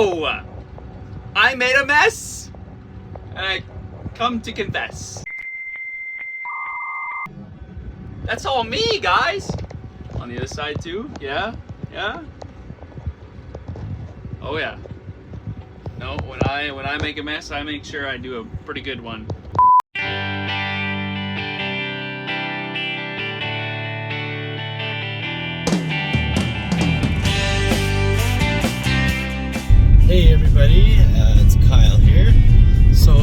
So, I made a mess, and I come to confess. That's all me, guys. On the other side too, yeah. Oh yeah. No, when I make a mess, I make sure I do a pretty good one. Hey everybody, it's Kyle here. So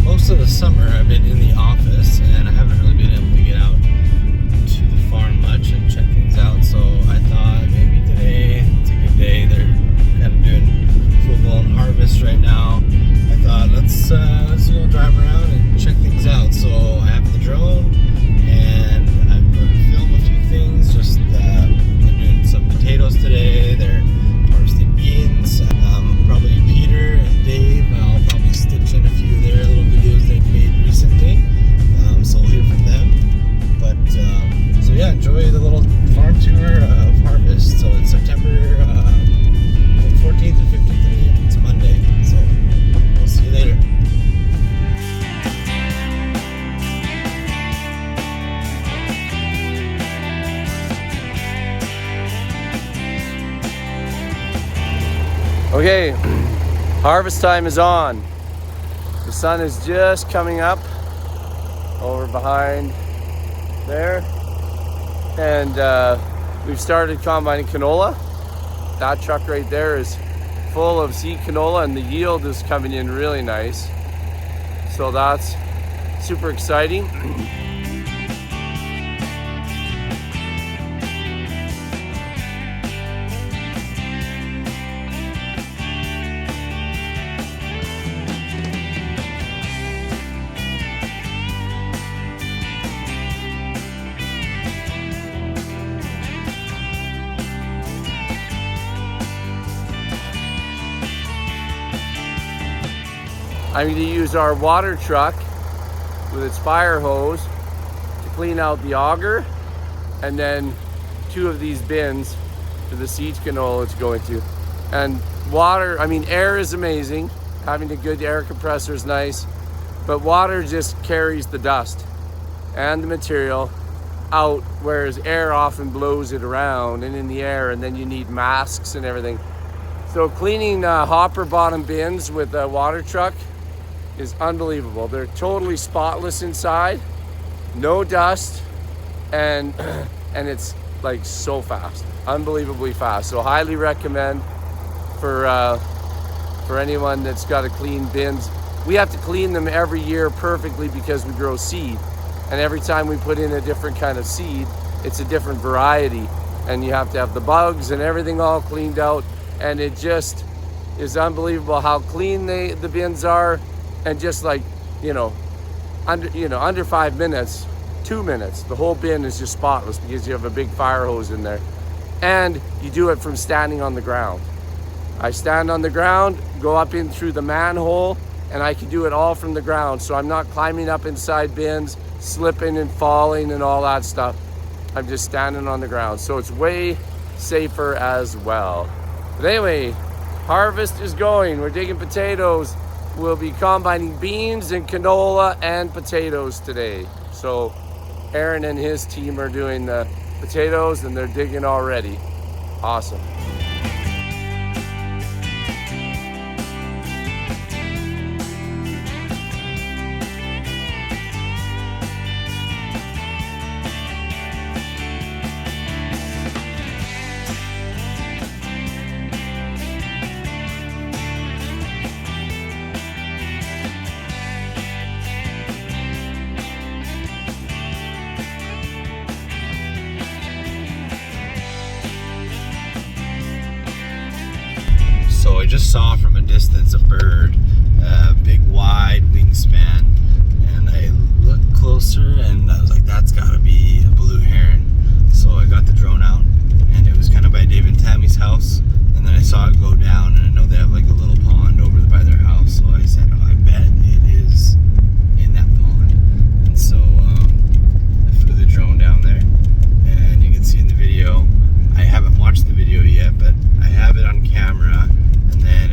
most of the summer I've been in the office and I haven't really been able to get out to the farm much and check things out. So I thought maybe today it's a good day. They're kind of doing full-blown harvest right now. I thought let's go drive around and check things out. So I have the drone and I'm going to film a few things. Just they're doing some potatoes today. They're harvesting beans. Probably Peter and Dave. I'll probably stitch in a few of their little videos they've made recently. So we'll hear from them. But so yeah, enjoy the little farm tour of harvest. So it's September 14th and 15th. It's Monday. So we'll see you later. Okay, harvest time is on. The sun is just coming up over behind there. And we've started combining canola. That truck right there is full of seed canola and the yield is coming in really nice. So that's super exciting. I'm going to use our water truck with its fire hose to clean out the auger, and then 2 of these bins for the seeds canola it's going to. And water, air is amazing. Having a good air compressor is nice, but water just carries the dust and the material out, whereas air often blows it around and in the air, and then you need masks and everything. So cleaning hopper bottom bins with a water truck is unbelievable. They're totally spotless inside, no dust, and it's like so fast, unbelievably fast. So highly recommend for anyone that's got to clean bins. We have to clean them every year perfectly because we grow seed, and every time we put in a different kind of seed, it's a different variety, and you have to have the bugs and everything all cleaned out, and it just is unbelievable how clean the bins are. And just like, under 5 minutes, 2 minutes, the whole bin is just spotless because you have a big fire hose in there. And you do it from standing on the ground. I stand on the ground, go up in through the manhole, and I can do it all from the ground. So I'm not climbing up inside bins, slipping and falling and all that stuff. I'm just standing on the ground. So it's way safer as well. But anyway, harvest is going. We're digging potatoes. We'll be combining beans and canola and potatoes today. So Aaron and his team are doing the potatoes and they're digging already. Awesome. So I just saw from a distance a bird, a big wide wingspan, and I looked closer and I was like, that's gotta be a blue heron. So I got the drone out and it was kind of by Dave and Tammy's house, and then I saw it go down, and I know they have like a little pond over by their house, so I said, oh, I bet it is in that pond. And so I flew the drone down there, and you can see in the video, I haven't watched the video yet, but I have it on camera, and then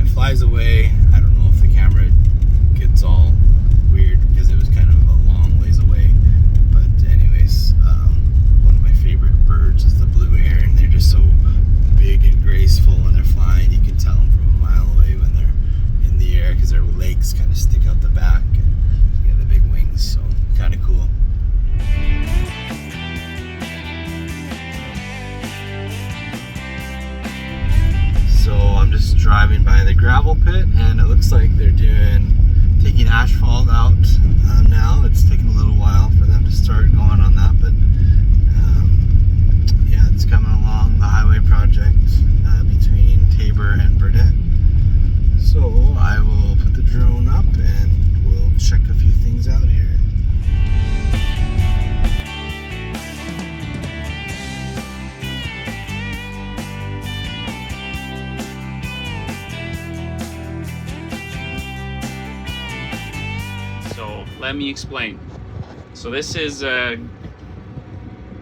driving by the gravel pit, and it looks like they're taking asphalt out now. It's taking a little while for them to start going on that, but yeah, it's coming along, the highway project between Tabor and Burdett. So I will put the drone up and we'll check a few things out here. So let me explain. So this is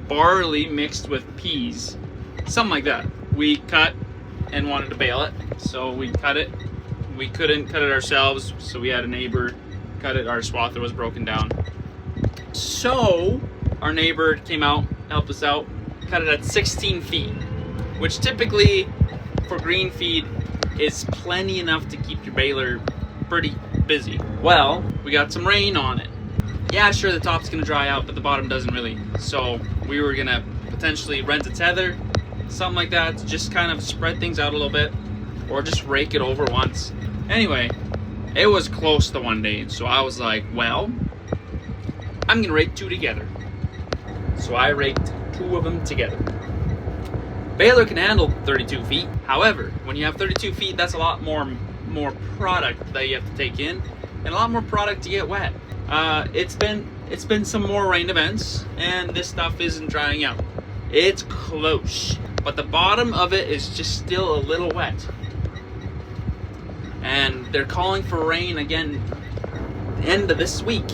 barley mixed with peas, something like that. We cut and wanted to bale it, so we cut it. We couldn't cut it ourselves, so we had a neighbor cut it. Our swather was broken down, so our neighbor came out, helped us out, cut it at 16 feet, which typically for green feed is plenty enough to keep your baler pretty busy. Well, we got some rain on it. Yeah, sure, the top's gonna dry out, but the bottom doesn't really. So we were gonna potentially rent a tether, something like that, to just kind of spread things out a little bit, or just rake it over once. Anyway, it was close to one day, so I was like, well, I'm gonna rake two together. So I raked two of them together. Baler can handle 32 feet. However, when you have 32 feet, that's a lot more product that you have to take in, and a lot more product to get wet. It's been some more rain events, and this stuff isn't drying out. It's close, but the bottom of it is just still a little wet. And they're calling for rain again end of this week,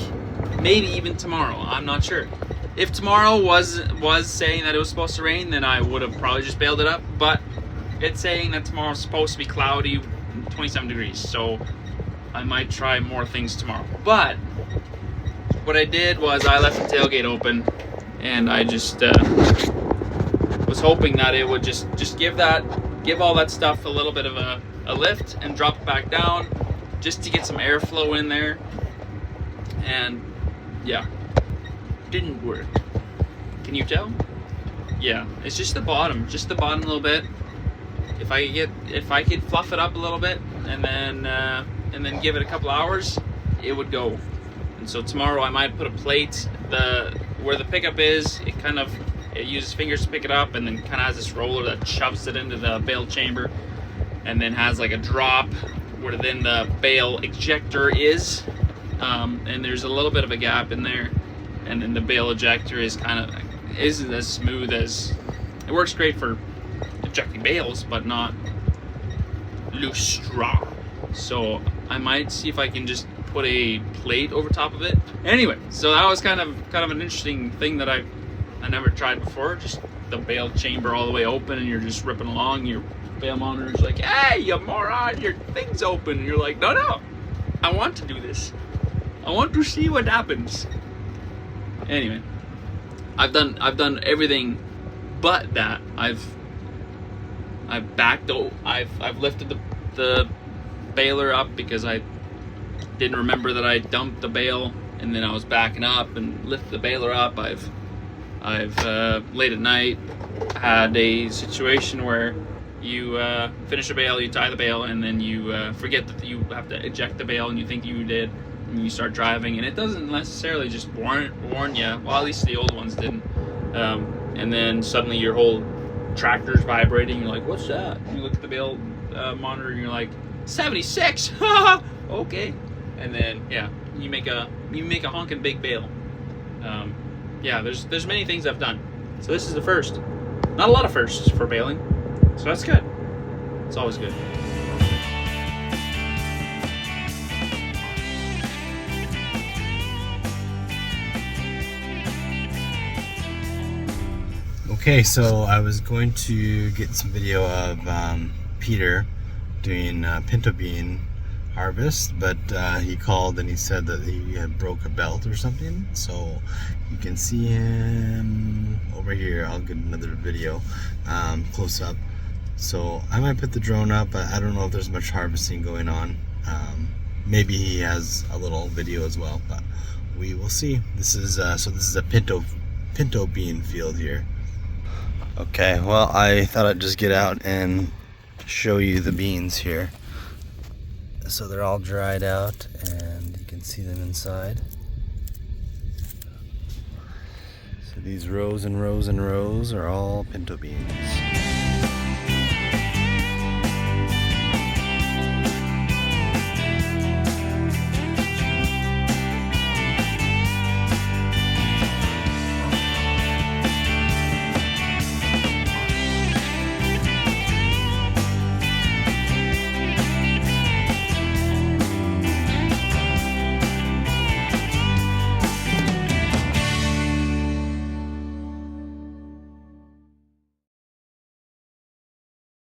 maybe even tomorrow. I'm not sure. If tomorrow was saying that it was supposed to rain, then I would have probably just bailed it up. But it's saying that tomorrow's supposed to be cloudy, 27 degrees. So I might try more things tomorrow. But what I did was I left the tailgate open, and I just was hoping that it would just give all that stuff a little bit of a lift and drop it back down, just to get some airflow in there. And yeah, didn't work. Can you tell? Yeah, it's just the bottom a little bit. If I could fluff it up a little bit and then give it a couple hours, it would go. And so tomorrow I might put a plate where the pickup is. It uses fingers to pick it up, and then kind of has this roller that shoves it into the bale chamber, and then has like a drop where then the bale ejector is, and there's a little bit of a gap in there, and then the bale ejector isn't as smooth as it works. Great for ejecting bales, but not loose straw. So I might see if I can just put a plate over top of it. Anyway, so that was kind of an interesting thing that I never tried before. Just the bale chamber all the way open, and you're just ripping along. Your bale monitor's like, "Hey, you moron, your thing's open." And you're like, "No, I want to do this. I want to see what happens." Anyway, I've done everything but that. I've lifted the baler up because I didn't remember that I dumped the bale, and then I was backing up and lifted the baler up. I've late at night had a situation where you finish a bale, you tie the bale, and then you forget that you have to eject the bale, and you think you did, and you start driving, and it doesn't necessarily just warn you. Well, at least the old ones didn't. And then suddenly your whole tractor's vibrating. You're like, "What's that?" And you look at the bale monitor, and you're like, 76. Okay. And then yeah, you make a honking big bale. Yeah, there's many things I've done. So this is the first. Not a lot of firsts for baling, so that's good. It's always good. Okay, so I was going to get some video of Peter doing pinto bean harvest, but he called and he said that he had broke a belt or something. So you can see him over here. I'll get another video close up. So I might put the drone up, but I don't know if there's much harvesting going on. Maybe he has a little video as well, but we will see. This is a pinto bean field here. Okay, well, I thought I'd just get out and show you the beans here. So they're all dried out and you can see them inside. So these rows and rows and rows are all pinto beans.